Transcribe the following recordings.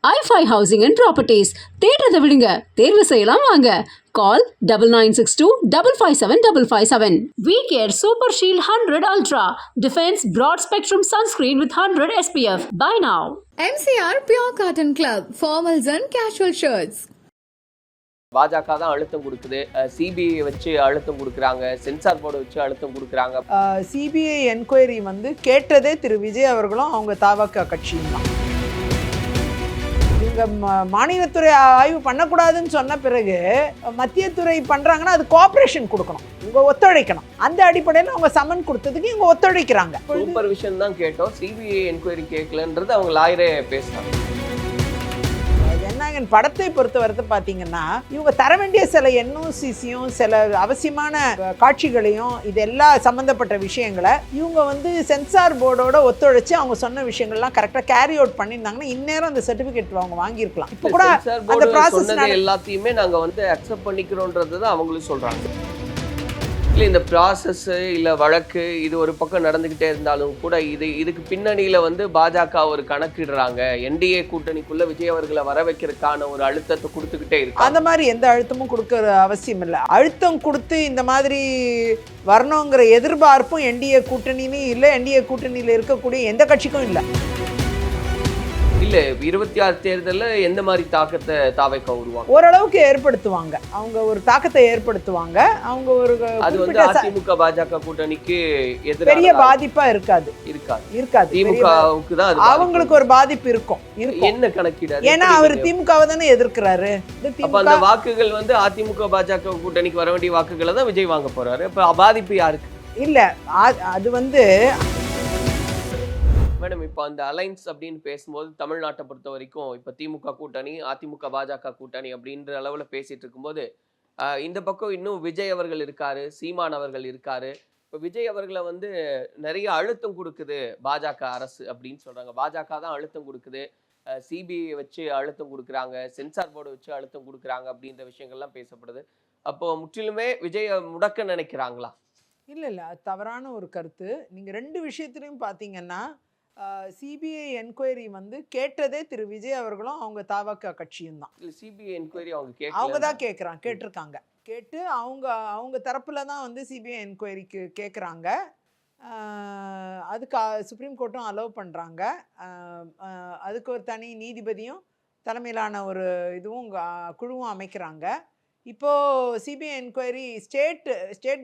i5 Housing and Properties. தேடுறதை விடுங்க, தேர்வு செய்யலாம் வாங்க. Call 9962557557. We Care Super Shield 100 Ultra. Defense Broad Spectrum Sunscreen with 100 SPF. Buy now. MCR Pure Cotton Club. Formals and casual shirts. பாஜக தான் அழுத்தம் கொடுக்குது, CBI வச்சு அழுத்தம் கொடுக்குறாங்க, சென்சார் போர்டு வச்சு அழுத்தம் கொடுக்குறாங்க. சிபிஐ என்கொயரி வந்து கேட்டதே திரு விஜய் அவர்களும் அவங்க தாவக கட்சியும் தான். இவங்க மாநிலத்துறை ஆய்வு பண்ணக்கூடாதுன்னு சொன்ன பிறகு மத்திய துறை பண்ணுறாங்கன்னா அது கோஆப்ரேஷன் கொடுக்கணும், இவங்க ஒத்துழைக்கணும். அந்த அடிப்படையில் அவங்க சம்மன் கொடுத்ததுக்கு இவங்க ஒத்துழைக்கிறாங்க. சூப்பர் விஷன் தான் கேட்டோம், சிபிஐ என்கொயரி கேட்கலன்றது அவங்க லாயரே பேசுறாங்க. ஜனநாயகன் படத்தை பொறுத்த வரைத்து பார்த்தீங்கன்னா இவங்க தர வேண்டிய சில என்ஓசிசியும் சில அவசியமான காட்சிகளையும் இது எல்லா சம்மந்தப்பட்ட விஷயங்களை இவங்க வந்து சென்சார் போர்டோட ஒத்துழைச்சு அவங்க சொன்ன விஷயங்கள்லாம் கரெக்டாக கேரி அவுட் பண்ணியிருந்தாங்கன்னா இந்நேரம் அந்த சர்டிஃபிகேட் அவங்க வாங்கியிருக்கலாம். இப்போ கூட அந்த ப்ராசஸ் எல்லாத்தையுமே நாங்கள் வந்து அக்செப்ட் பண்ணிக்கிறோன்றது தான் அவங்களும் சொல்கிறாங்க. இல்லை இந்த ப்ராசஸ் இல்லை வழக்கு இது ஒரு பக்கம் நடந்துக்கிட்டே இருந்தாலும் கூட இதுக்கு பின்னணியில் வந்து பாஜக ஒரு கணக்கிடுறாங்க. என்டிஏ கூட்டணிக்குள்ள விஜய் அவர்களை வர வைக்கிறதுக்கான ஒரு அழுத்தத்தை கொடுத்துக்கிட்டே இருக்கு. அந்த மாதிரி எந்த அழுத்தமும் கொடுக்கற அவசியம் இல்லை. அழுத்தம் கொடுத்து இந்த மாதிரி வரணுங்கிற எதிர்பார்ப்பும் என்டிஏ கூட்டணின்னு இல்லை, என்டிஏ கூட்டணியில் இருக்கக்கூடிய எந்த கட்சிக்கும் இல்லை. இல்லை 26 தேர்தலில் எந்த மாதிரி தாக்கத்தை தாவைக்க உருவாங்க? ஓரளவுக்கு ஏற்படுத்துவாங்க, அவங்க ஒரு தாக்கத்தை ஏற்படுத்துவாங்க. அவங்க ஒரு அது வந்து அதிமுக பாஜக கூட்டணிக்கு பெரிய பாதிப்பா இருக்காது. திமுகவுக்கு தான் அவங்களுக்கு ஒரு பாதிப்பு இருக்கும். என்ன கணக்கிட? ஏன்னா அவர் திமுகவை தானே எதிர்க்கிறாரு. அப்ப அந்த வாக்குகள் வந்து அதிமுக பாஜக கூட்டணிக்கு வர வேண்டிய வாக்குகளை தான் விஜய் வாங்க போறாரு. அப்ப பாதிப்பு யாருக்கு? இல்ல அது வந்து மேடம், இப்போ அந்த அலைன்ஸ் அப்படின்னு பேசும்போது தமிழ்நாட்டை பொறுத்த வரைக்கும் இப்போ திமுக கூட்டணி அதிமுக பாஜக கூட்டணி அப்படின்ற அளவில் பேசிட்டு இருக்கும்போது இந்த பக்கம் இன்னும் விஜய் அவர்கள் இருக்காரு, சீமான் அவர்கள் இருக்காரு. இப்போ விஜய் அவர்களை வந்து நிறைய அழுத்தம் கொடுக்குது பாஜக அரசு அப்படின்னு சொல்றாங்க. பாஜக தான் அழுத்தம் கொடுக்குது, சிபிஐ வச்சு அழுத்தம் கொடுக்குறாங்க, சென்சார் போர்டு வச்சு அழுத்தம் கொடுக்குறாங்க அப்படின்ற விஷயங்கள்லாம் பேசப்படுது. அப்போ முற்றிலுமே விஜயை முடக்க நினைக்கிறாங்களா? இல்லை, அது தவறான ஒரு கருத்து. நீங்கள் ரெண்டு விஷயத்துலையும் பார்த்தீங்கன்னா சிபிஐ என்கொயரி வந்து கேட்டதே திரு விஜய் அவர்களும் அவங்க தாவக கட்சியும் தான். சிபிஐ என்கொயரி அவங்க தான் கேட்டிருக்காங்க. கேட்டு அவங்க தரப்புல தான் வந்து சிபிஐ என்கொயரிக்கு கேட்குறாங்க. அதுக்கு சுப்ரீம் கோர்ட்டும் அலோவ் பண்ணுறாங்க. அதுக்கு ஒரு தனி நீதிபதியும் தலைமையிலான ஒரு இதுவும் குழுவும் அமைக்கிறாங்க. இப்போது சிபிஐ என்கொயரி ஸ்டேட்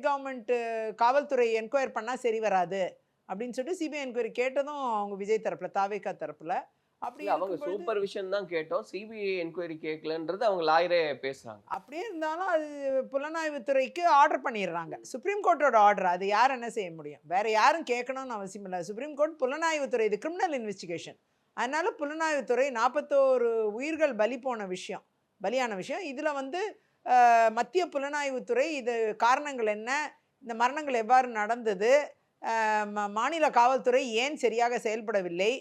கவர்மெண்ட்டு காவல்துறை என்கொயர் பண்ணால் சரி வராது அப்படின்னு சொல்லிட்டு சிபிஐ என்கொயரி கேட்டதும் அவங்க விஜய் தரப்புல தாவேகா தரப்புல. அப்படி அவங்க சூப்பர் விஷன் தான் கேட்டோம், சிபிஐ என்கொயரி கேட்கலன்றது அவங்க லாயரே பேசுறாங்க. அப்படியே இருந்தாலும் அது புலனாய்வுத்துறைக்கு ஆர்டர் பண்ணிடுறாங்க. சுப்ரீம் கோர்ட்டோட ஆர்டர், அது யார் என்ன செய்ய முடியும்? வேற யாரும் கேட்கணும்னு அவசியம் இல்லை. சுப்ரீம் கோர்ட் புலனாய்வுத்துறை, இது கிரிமினல் இன்வெஸ்டிகேஷன். அதனால புலனாய்வுத்துறை 41 உயிர்கள் பலியான விஷயம். இதில் வந்து மத்திய புலனாய்வுத்துறை இது காரணங்கள் என்ன, இந்த மரணங்கள் எவ்வாறு நடந்தது, மாநில காவல்துறை ஏன் சரியாக செயல்படவில்லை,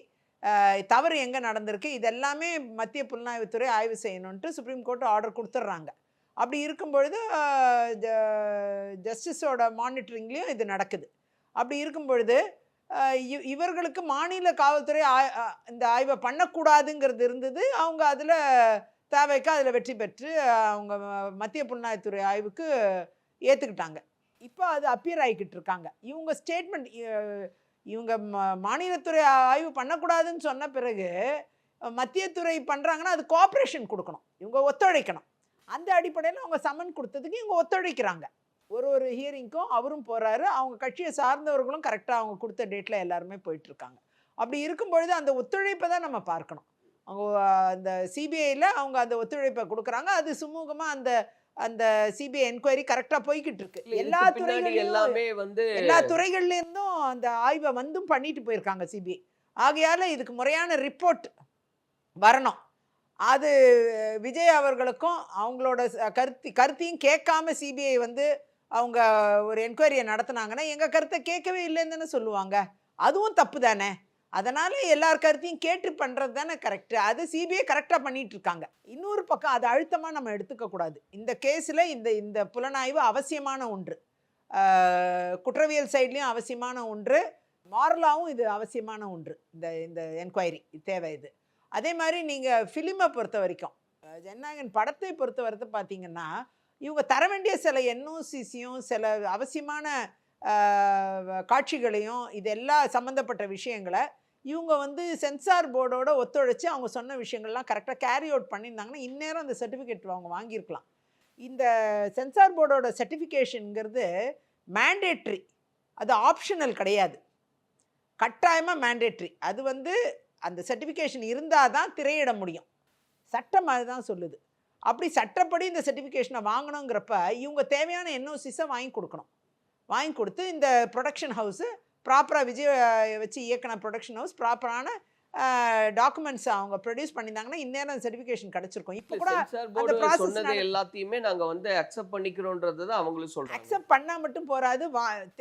தவறு எங்கே நடந்திருக்கு, இதெல்லாமே மத்திய புலனாய்வுத்துறை ஆய்வு செய்யணுன்ட்டு சுப்ரீம் கோர்ட் ஆர்டர் கொடுத்துட்றாங்க. அப்படி இருக்கும் பொழுது ஜஸ்டிஸோட மானிட்டரிங்லேயும் இது நடக்குது. அப்படி இருக்கும் பொழுது இவர்களுக்கு மாநில காவல்துறை இந்த ஆய்வை பண்ணக்கூடாதுங்கிறது இருந்தது. அவங்க அதில் தேவைக்கு அதில் வெற்றி பெற்று அவங்க மத்திய புலனாய்வுத்துறை ஆய்வுக்கு ஏற்றுக்கிட்டாங்க. இப்போ அது அப்பியர் ஆகிக்கிட்டு இருக்காங்க. இவங்க ஸ்டேட்மெண்ட், இவங்க மாநிலத்துறை ஆய்வு பண்ணக்கூடாதுன்னு சொன்ன பிறகு மத்திய துறை பண்ணுறாங்கன்னா அது கோஆப்ரேஷன் கொடுக்கணும், இவங்க ஒத்துழைக்கணும். அந்த அடிப்படையில் அவங்க சம்மன் கொடுத்ததுக்கு இவங்க ஒத்துழைக்கிறாங்க. ஒரு ஹியரிங்க்கும் அவரும் போகிறாரு, அவங்க கட்சியை சார்ந்தவர்களும் கரெக்டாக அவங்க கொடுத்த டேட்டில் எல்லாருமே போயிட்டுருக்காங்க. அப்படி இருக்கும் பொழுது அந்த ஒத்துழைப்பை தான் நம்ம பார்க்கணும். அவங்க அந்த சிபிஐயில் அவங்க அந்த ஒத்துழைப்பை கொடுக்குறாங்க. அது சுமூகமாக அந்த சிபிஐ என்கொயரி கரெக்டாக போய்கிட்டு இருக்கு. எல்லா துறைகள்லேருந்தும் அந்த ஆய்வை வந்தும் பண்ணிட்டு போயிருக்காங்க சிபிஐ. ஆகையால் இதுக்கு முறையான ரிப்போர்ட் வரணும். அது விஜய் அவர்களுக்கும் அவங்களோட கருத்தையும் கேட்காம சிபிஐ வந்து அவங்க ஒரு என்கொயரியை நடத்தினாங்கன்னா எங்கள் கருத்தை கேட்கவே இல்லைன்னு தானே சொல்லுவாங்க. அதுவும் தப்பு தானே. அதனால் எல்லார் கருத்தையும் கேட்டு பண்ணுறது தானே கரெக்டு. அது சிபிஐ கரெக்டாக பண்ணிகிட்டு இருக்காங்க. இன்னொரு பக்கம் அது அழுத்தமாக நம்ம எடுத்துக்கக்கூடாது. இந்த கேஸில் இந்த புலனாய்வு அவசியமான ஒன்று, குற்றவியல் சைட்லேயும் அவசியமான ஒன்று, மாரலாகவும் இது அவசியமான ஒன்று. இந்த என்கொயரி தேவை. இது அதே மாதிரி நீங்கள் ஃபிலிமை பொறுத்த வரைக்கும் ஜனநாயகன் படத்தை பொறுத்த வரைக்கும் பார்த்தீங்கன்னா இவங்க தர வேண்டிய சில என்ஓசிசியும் சில அவசியமான காட்சிகளையும் இதெல்லாம் சம்மந்தப்பட்ட விஷயங்களை இவங்க வந்து சென்சார் போர்டோட ஒத்துழைச்சி அவங்க சொன்ன விஷயங்கள்லாம் கரெக்டாக கேரி அவுட் பண்ணியிருந்தாங்கன்னா இந்நேரம் அந்த சர்டிஃபிகேட் அவங்க வாங்கியிருக்கலாம். இந்த சென்சார் போர்டோட சர்டிஃபிகேஷனுங்கிறது மேண்டேட்ரி, அது ஆப்ஷனல் கிடையாது, கட்டாயமாக மேண்டேட்ரி. அது வந்து அந்த சர்டிஃபிகேஷன் இருந்தால் தான் திரையிட முடியும், சட்டம் அதுதான் சொல்லுது. அப்படி சட்டப்படி இந்த சர்டிஃபிகேஷனை வாங்கணுங்கிறப்ப இவங்க தேவையான என்ஓசிஸை வாங்கி கொடுக்கணும். வாங்கி கொடுத்து இந்த ப்ரொடக்ஷன் ஹவுஸு ப்ராப்பராக விஜய் வச்சு இயக்கின ப்ரொடக்ஷன் ஹவுஸ் ப்ராப்பரான டாக்குமெண்ட்ஸ் அவங்க ப்ரொடியூஸ் பண்ணியிருந்தாங்கன்னா இந்நேரம் சர்டிஃபிகேஷன் கிடைச்சிருக்கும். இப்போ கூட அந்த ப்ராசஸ் எல்லாத்தையுமே நாங்கள் வந்து அக்செப்ட் பண்ணிக்கிறோன்றது தான் அவங்களும் சொல்கிறாங்க. அக்செப்ட் பண்ணால் மட்டும் போகாது,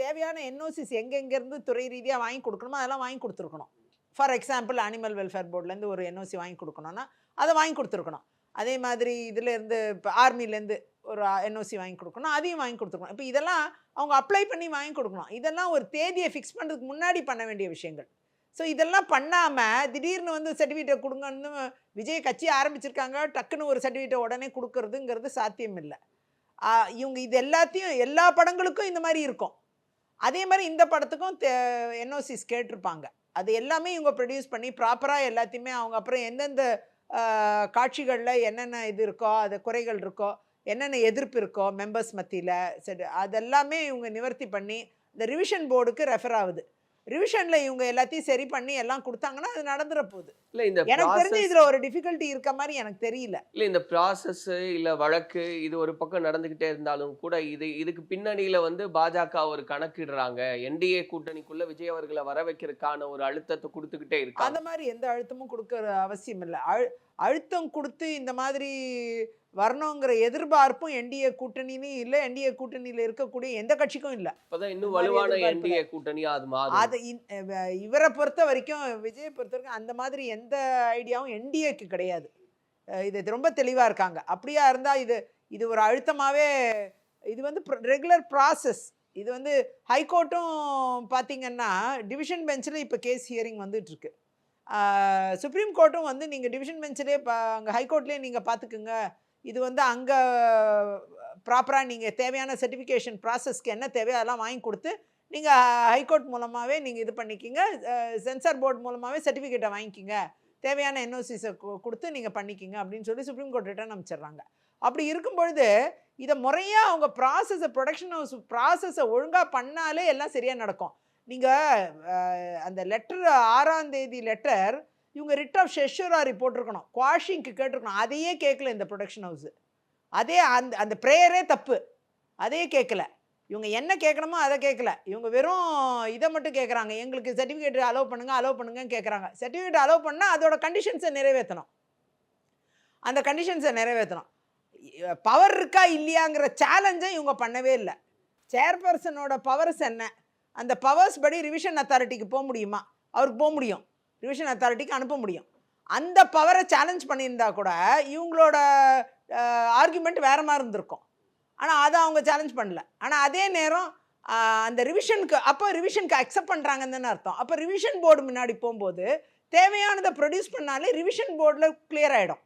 தேவையான என்ஓசிஸ் எங்கெங்கேருந்து துறை ரீதியாக வாங்கி கொடுக்கணுமோ அதெல்லாம் வாங்கி கொடுத்துருக்கணும். ஃபார் எக்ஸாம்பிள் அனிமல் வெல்ஃபேர் போர்ட்லேருந்து ஒரு என்ஓசி வாங்கி கொடுக்கணும்னா அதை வாங்கி கொடுத்துருக்கணும். அதே மாதிரி இதுலேருந்து இப்போ ஆர்மிலேருந்து ஒரு என்ஓசி வாங்கி கொடுக்கணும், அதையும் வாங்கி கொடுத்துருக்கணும். இப்போ இதெல்லாம் அவங்க அப்ளை பண்ணி வாங்கி கொடுக்கணும். இதெல்லாம் ஒரு தேதியை ஃபிக்ஸ் பண்ணுறதுக்கு முன்னாடி பண்ண வேண்டிய விஷயங்கள். ஸோ இதெல்லாம் பண்ணாமல் திடீர்னு வந்து சர்டிஃபிகேட் கொடுங்கன்னு விஜய் கட்சி ஆரம்பிச்சிருக்காங்க, டக்குன்னு ஒரு சர்டிஃபிகேட்டை உடனே கொடுக்கறதுங்கிறது சாத்தியம் இல்லை. இவங்க இது எல்லாத்தையும் எல்லா படங்களுக்கும் இந்த மாதிரி இருக்கும். அதே மாதிரி இந்த படத்துக்கும் என்ஓசிஸ் கேட்டிருப்பாங்க. அது எல்லாமே இவங்க ப்ரொடியூஸ் பண்ணி ப்ராப்பராக எல்லாத்தையுமே அவங்க அப்புறம் எந்தெந்த காட்சிகளில் என்னென்ன இது இருக்கோ, அது குறைகள் இருக்கோ, என்னென்ன எதிர்ப்பு இருக்கோ மெம்பர்ஸ் மத்தியில், சரி அதெல்லாமே இவங்க நிவர்த்தி பண்ணி இந்த ரிவிஷன் போர்டுக்கு ரெஃபர் ஆகுது. ரிவிஷனில் இவங்க எல்லாத்தையும் சரி பண்ணி எல்லாம் கொடுத்தாங்கன்னா அது நடந்துற போகுது. இல்லை இந்த எனக்கு தெரிஞ்சு இதில் ஒரு டிஃபிகல்ட்டி இருக்க மாதிரி எனக்கு தெரியல. இல்லை இந்த ப்ராசஸ் இல்லை வழக்கு இது ஒரு பக்கம் நடந்துக்கிட்டே இருந்தாலும் கூட இதுக்கு பின்னணியில் வந்து பாஜக ஒரு கணக்கிடுறாங்க, என்டிஏ கூட்டணிக்குள்ள விஜய் அவர்களை வர வைக்கிறதுக்கான ஒரு அழுத்தத்தை கொடுத்துக்கிட்டே இருக்கு. அந்த மாதிரி எந்த அழுத்தமும் கொடுக்கற அவசியம் இல்லை. அழுத்தம் கொடுத்து இந்த மாதிரி வரணுங்கிற எதிர்பார்ப்பும் என்டிஏ கூட்டணியும் இல்லை, என்டிஏ கூட்டணியில் இருக்கக்கூடிய எந்த கட்சிக்கும் இல்லை. இப்போதான் இன்னும் வலுவான என்டிஏ கூட்டணியா அது மாறும். அது இவரை பொறுத்த வரைக்கும், விஜயை பொறுத்த வரைக்கும் அந்த மாதிரி எந்த ஐடியாவும் என்டிஏக்கு கிடையாது. இது ரொம்ப தெளிவாக இருக்காங்க. அப்படியா இருந்தால் இது ஒரு அழுத்தமாகவே, இது வந்து ரெகுலர் ப்ராசஸ். இது வந்து ஹைகோர்ட்டும் பார்த்தீங்கன்னா டிவிஷன் பெஞ்சில் இப்போ கேஸ் ஹியரிங் வந்துட்டுருக்கு. சுப்ரீம் கோர்ட்டும் வந்து நீங்கள் டிவிஷன் பெஞ்சிலே அங்கே ஹைகோர்ட்லேயே நீங்கள் பார்த்துக்குங்க, இது வந்து அங்கே ப்ராப்பராக நீங்கள் தேவையான சர்டிஃபிகேஷன் ப்ராசஸ்க்கு என்ன தேவையோ அதெல்லாம் வாங்கி கொடுத்து நீங்கள் ஹைகோர்ட் மூலமாகவே நீங்கள் இது பண்ணிக்கிங்க, சென்சார் போர்டு மூலமாகவே சர்டிஃபிகேட்டை வாங்கிக்கிங்க, தேவையான என்ஓசிஸை கொடுத்து நீங்கள் பண்ணிக்கிங்க அப்படின்னு சொல்லி சுப்ரீம் கோர்ட் ரிட்டர்ன் அமைச்சிடுறாங்க. அப்படி இருக்கும் பொழுது இதை முறையாக அவங்க ப்ராசஸை, ப்ரொடக்ஷன் ஹவுஸ் ப்ராசஸை ஒழுங்காக பண்ணாலே எல்லாம் சரியாக நடக்கும். நீங்கள் அந்த லெட்டர் 6ஆம் தேதி லெட்டர் இவங்க ரிட் ஆஃப் ஷெஷூராரி போட்டிருக்கணும், குவாஷிங்க்கு கேட்டிருக்கணும். அதையே கேட்கல இந்த ப்ரொடக்ஷன் ஹவுஸு. அதே அந்த ப்ரேயரே தப்பு, அதையே கேட்கல. இவங்க என்ன கேட்கணுமோ அதை கேட்கல. இவங்க வெறும் இதை மட்டும் கேட்குறாங்க, எங்களுக்கு சர்டிஃபிகேட் அலோவ் பண்ணுங்கன்னு கேட்குறாங்க. சர்டிஃபிகேட் அலோவ் பண்ணால் அதோட கண்டிஷன்ஸை நிறைவேற்றணும். அந்த கண்டிஷன்ஸை நிறைவேற்றணும். பவர் இருக்கா இல்லையாங்கிற சேலஞ்சை இவங்க பண்ணவே இல்லை. சேர்பர்சனோட பவர்ஸ் என்ன, அந்த பவர்ஸ் படி ரிவிஷன் அத்தாரிட்டிக்கு போக முடியுமா, அவருக்கு போக முடியும், ரிவிஷன் அத்தாரிட்டிக்கு அனுப்ப முடியும். அந்த பவரை சேலஞ்ச் பண்ணியிருந்தா கூட இவங்களோட ஆர்குமெண்ட் வேறு மாதிரி இருந்திருக்கும். ஆனால் அதை அவங்க சேலஞ்ச் பண்ணல. ஆனால் அதே நேரம் அந்த ரிவிஷனுக்கு, அப்போ ரிவிஷனுக்கு அக்செப்ட் பண்ணுறாங்கன்னு தானே அர்த்தம். அப்போ ரிவிஷன் போர்டு முன்னாடி போகும்போது தேவையானதை ப்ரொடியூஸ் பண்ணாலே ரிவிஷன் போர்டில் கிளியர் ஆகிடும்,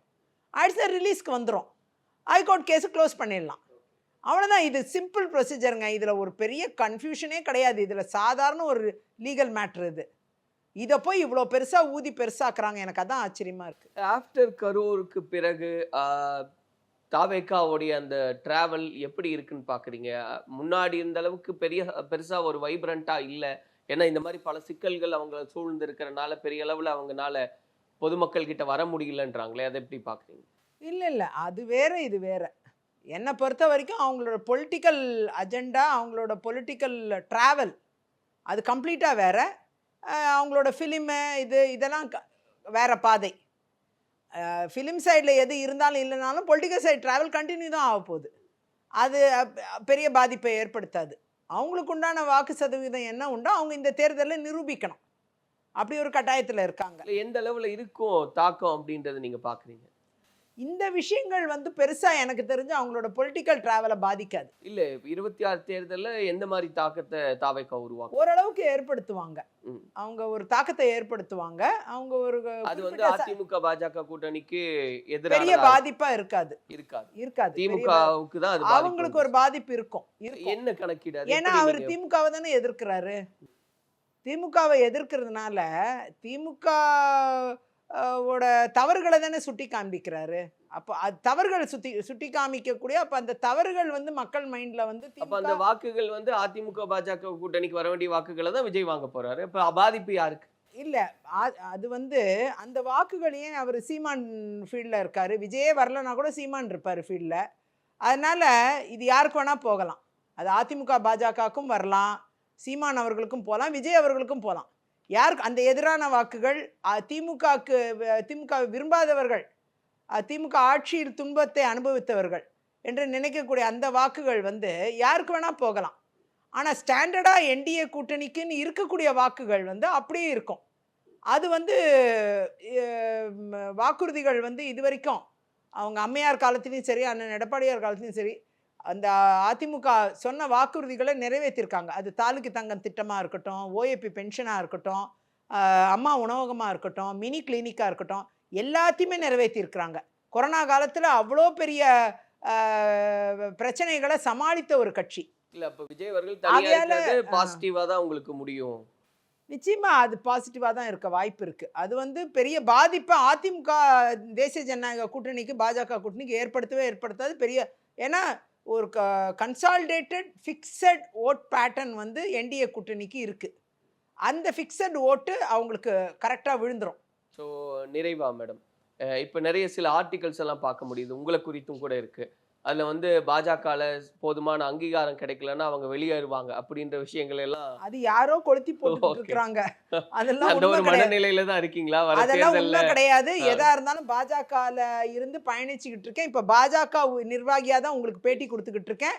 அடுத்த ரிலீஸ்க்கு வந்துடும், ஹைகோர்ட் கேஸை க்ளோஸ் பண்ணிடலாம். அவ்வளோதான். இது சிம்பிள் ப்ரொசீஜருங்க. இதில் ஒரு பெரிய கன்ஃபியூஷனே கிடையாது. இதில் சாதாரண ஒரு லீகல் மேட்ரு. இதை போய் இவ்வளோ பெருசாக ஊதி பெருசாக்குறாங்க, எனக்கு அதான் ஆச்சரியமாக இருக்குது. ஆஃப்டர் கரூருக்கு பிறகு தாவேக்காவுடைய அந்த டிராவல் எப்படி இருக்குன்னு பார்க்குறீங்க? முன்னாடி இருந்த அளவுக்கு பெருசாக ஒரு வைப்ரண்ட்டாக இல்லை. ஏன்னா இந்த மாதிரி பல சிக்கல்கள் அவங்க சூழ்ந்து இருக்கிறனால பெரிய அளவில் அவங்கனால பொதுமக்கள் கிட்ட வர முடியலன்றாங்களே, அதை எப்படி பார்க்குறீங்க? இல்லை, அது வேறு இது வேறு. என்னை பொறுத்த வரைக்கும் அவங்களோட பொலிட்டிக்கல் அஜெண்டா, அவங்களோட பொலிட்டிக்கல் ட்ராவல் அது கம்ப்ளீட்டாக வேறு. அவங்களோட ஃபிலிமு இதெல்லாம் வேறு பாதை. ஃபிலிம் சைடில் எது இருந்தாலும் இல்லைனாலும் பொலிட்டிக்கல் சைடு ட்ராவல் கண்டினியூ தான் ஆக போகுது. அது பெரிய பாதிப்பை ஏற்படுத்தாது. அவங்களுக்கு உண்டான வாக்கு சதவீதம் என்ன உண்டோ அவங்க இந்த தேர்தலில் நிரூபிக்கணும், அப்படி ஒரு கட்டாயத்தில் இருக்காங்க. எந்த அளவில் இருக்கும் தாக்கம் அப்படின்றத நீங்கள் பார்க்குறீங்க? இந்த விஷயங்கள் வந்து பெருசா எனக்கு தெரிஞ்சு அவங்களோட பொலிட்டிக்கல் டிராவலை பாதிக்காது. இல்ல 26 தேர்தல்ல எந்த மாதிரி தாக்கத்தை தாவேகா உருவாக்கும்? ஓரளவுக்கு ஏற்படுத்துவாங்க. ம். அவங்க ஒரு தாக்கத்தை ஏற்படுத்துவாங்க. அவங்க ஒரு அது வந்து குறிப்பிட்ட அதிமுக பாஜக கூட்டணிக்கு பெரிய எதிரான பாதிப்பா இருக்காது. இருக்காது. இருக்காது. திமுகவுக்கு தான் அது அவங்களுக்கு ஒரு பாதிப்பு இருக்கும். என்ன கணக்கீடு? அது ஏன்னா எப்படி அவர் நீங்க- திமுகவை தானே எதிர்க்கிறாரு. திமுகவை எதிர்க்கிறதுனால திமுக ஓட தவறுகளை தானே சுட்டி காண்பிக்கிறாரு. அப்போ அது தவறுகள் சுட்டி காமிக்கக்கூடிய, அப்ப அந்த தவறுகள் வந்து மக்கள் மைண்ட்ல வந்து அப்ப அந்த வாக்குகள் வந்து அதிமுக பாஜக கூட்டணிக்கு வர வேண்டிய வாக்குகளை தான் விஜய் வாங்க போறாரு. அப்ப பாதிப்பு யாருக்கு? இல்ல அது வந்து அந்த வாக்குகள் ஏன் அவர் சீமான் ஃபீல்டில் இருக்காரு, விஜயே வரலன்னா கூட சீமான் இருப்பார் ஃபீல்டில். அதனால இது யாருக்கு வேணா போகலாம். அது அதிமுக பாஜகவுக்கும் வரலாம், சீமான் அவர்களுக்கும் போகலாம், விஜய் அவர்களுக்கும் போகலாம். யாருக்கு அந்த எதிரான வாக்குகள் திமுக விரும்பாதவர்கள், திமுக ஆட்சியில் துன்பத்தை அனுபவித்தவர்கள் என்று நினைக்கக்கூடிய அந்த வாக்குகள் வந்து யாருக்கு வேணா போகலாம். ஆனால் ஸ்டாண்டர்டாக என்டிஏ கூட்டணிக்குன்னு இருக்கக்கூடிய வாக்குகள் வந்து அப்படியே இருக்கும். அது வந்து வாக்குறுதிகள் வந்து இது வரைக்கும் அவங்க அம்மையார் காலத்துலேயும் சரி, அண்ணன் எடப்பாடியார் காலத்துலேயும் சரி, அந்த அதிமுக சொன்ன வாக்குறுதிகளை நிறைவேற்றிருக்காங்க. அது தாலுக்கு தங்கம் திட்டமாக இருக்கட்டும், ஓஏபி பென்ஷனாக இருக்கட்டும், அம்மா உணவகமாக இருக்கட்டும், மினி கிளினிக்காக இருக்கட்டும், எல்லாத்தையுமே நிறைவேற்றியிருக்கிறாங்க. கொரோனா காலத்தில் அவ்வளோ பெரிய பிரச்சனைகளை சமாளித்த ஒரு கட்சி. இல்ல அப்ப விஜய் அவர்கள் தனியா இருக்கிறது பாசிட்டிவா தான் உங்களுக்கு முடியும். நிச்சயமா அது பாசிட்டிவாக தான் இருக்க வாய்ப்பு இருக்குது. அது வந்து பெரிய பாதிப்பை அதிமுக தேசிய ஜனநாயக கூட்டணிக்கு பாஜக கூட்டணிக்கு ஏற்படுத்தாது. பெரிய ஏன்னா ஒரு கன்சாலிடேட்டட் ஃபிக்ஸட் ஓட் பேட்டர்ன் வந்து என்டிஏ கூட்டணிக்கு இருக்குது. அந்த ஃபிக்ஸட் ஓட்டு அவங்களுக்கு கரெக்டாக விழுந்துடும். ஸோ நிறைவா மேடம், இப்போ நிறைய சில ஆர்டிகல்ஸ் எல்லாம் பார்க்க முடியுது, உங்களை குறித்தும் கூட இருக்கு. அதில் வந்து பாஜகவில் போதுமான அங்கீகாரம் கிடைக்கலன்னா அவங்க வெளியேறுவாங்க அப்படின்ற விஷயங்கள் எல்லாம் அது யாரோ கொளுத்தி போட்டு இருக்கிறாங்க. அதெல்லாம் அந்த ஒரு மனநிலையில தான் இருக்கீங்களா? அதெல்லாம் உண்மை கிடையாது. எதா இருந்தாலும் பாஜகவில் இருந்து பயணிச்சுக்கிட்டு இருக்கேன். இப்போ பாஜக நிர்வாகியாக தான் உங்களுக்கு பேட்டி கொடுத்துக்கிட்டு இருக்கேன்.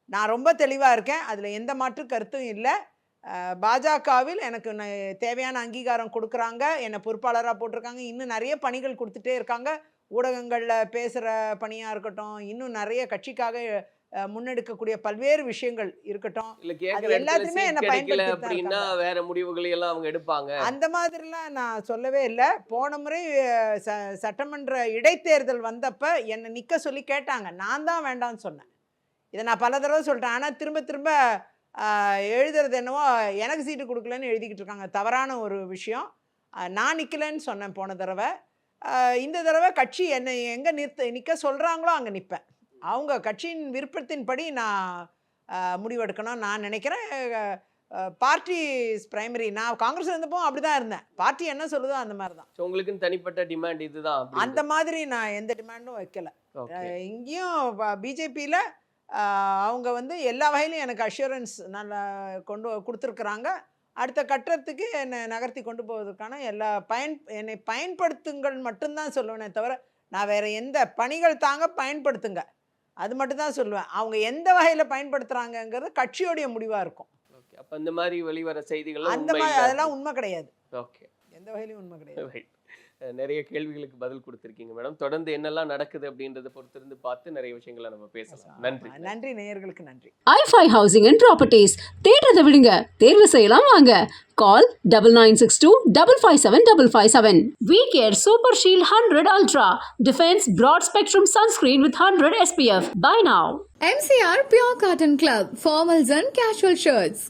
நான் ரொம்ப தெளிவாக இருக்கேன், அதில் எந்த மாற்று கருத்தும் இல்லை. பாஜகவில் எனக்கு தேவையான அங்கீகாரம் கொடுக்குறாங்க, என்னை பொறுப்பாளராக போட்டிருக்காங்க. இன்னும் நிறைய பணிகள் கொடுத்துட்டே இருக்காங்க. ஊடகங்களில் பேசுகிற பணியாக இருக்கட்டும், இன்னும் நிறைய கட்சிக்காக முன்னெடுக்கக்கூடிய பல்வேறு விஷயங்கள் இருக்கட்டும், எல்லாத்தையுமே என்ன அப்படின்னா வேற முடிவுகளை எல்லாம் அவங்க எடுப்பாங்க. அந்த மாதிரிலாம் நான் சொல்லவே இல்லை. போன முறை சட்டமன்ற இடைத்தேர்தல் வந்தப்ப என்னை நிற்க சொல்லி கேட்டாங்க, நான் தான் வேண்டாம்னு சொன்னேன். இதை நான் பல தடவை சொல்லிட்டேன். ஆனால் திரும்ப எழுதுறது என்னவோ எனக்கு சீட்டு கொடுக்கலன்னு எழுதிக்கிட்டு இருக்காங்க. தவறான ஒரு விஷயம். நான் நிற்கலன்னு சொன்னேன் போன தடவை. இந்த தடவை கட்சி என்னை எங்கே நிற்க சொல்கிறாங்களோ அங்கே நிற்பேன். அவங்க கட்சியின் விருப்பத்தின்படி நான் முடிவெடுக்கணும்னு நான் நினைக்கிறேன். Party primary. நான் காங்கிரஸ் இருந்தப்போ அப்படி தான் இருந்தேன். பார்ட்டி என்ன சொல்லுதோ அந்த மாதிரி தான். உங்களுக்குன்னு தனிப்பட்ட டிமாண்ட் இதுதான்? அந்த மாதிரி நான் எந்த டிமாண்டும் வைக்கல. இங்கேயும் பிஜேபியில் அவங்க வந்து எல்லா வகையிலும் எனக்கு அஷூரன்ஸ் நல்லா கொடுத்துருக்குறாங்க. அடுத்த கட்டத்துக்கு என்னை நகர்த்தி கொண்டு போவதற்கான எல்லா என்னை பயன்படுத்துங்கள் மட்டும்தான் சொல்லுவேனே தவிர, நான் வேறு எந்த பணிகள் தாங்க பயன்படுத்துங்க அது மட்டும்தான் சொல்லுவேன். அவங்க எந்த வகையில் பயன்படுத்துகிறாங்கங்கிறது கட்சியோடைய முடிவாக இருக்கும். ஓகே, அப்போ இந்த மாதிரி வெளிவர செய்திகள் அந்த மாதிரி அதெல்லாம் உண்மை கிடையாது. ஓகே, எந்த வகையிலும் உண்மை கிடையாது. நிறைய கேள்விகளுக்கு பதில் கொடுத்துருக்கீங்க மேடம். தொடர்ந்து என்னெல்லாம் நடக்குது அப்படின்றத பொறுத்திருந்து பார்த்து நிறைய விஷயங்களை நம்ம பேசலாம். நன்றி. நன்றி, நேயர்களுக்கு நன்றி. i5 Housing and Properties. தேடுறதை விடுங்க, தேர்வு செய்யலாம் வாங்க. Call 9962 557 557. We Care Super Shield 100 Ultra. Defense Broad Spectrum Sunscreen with 100 SPF. Buy now. MCR Pure Cotton Club, formals and casual shirts.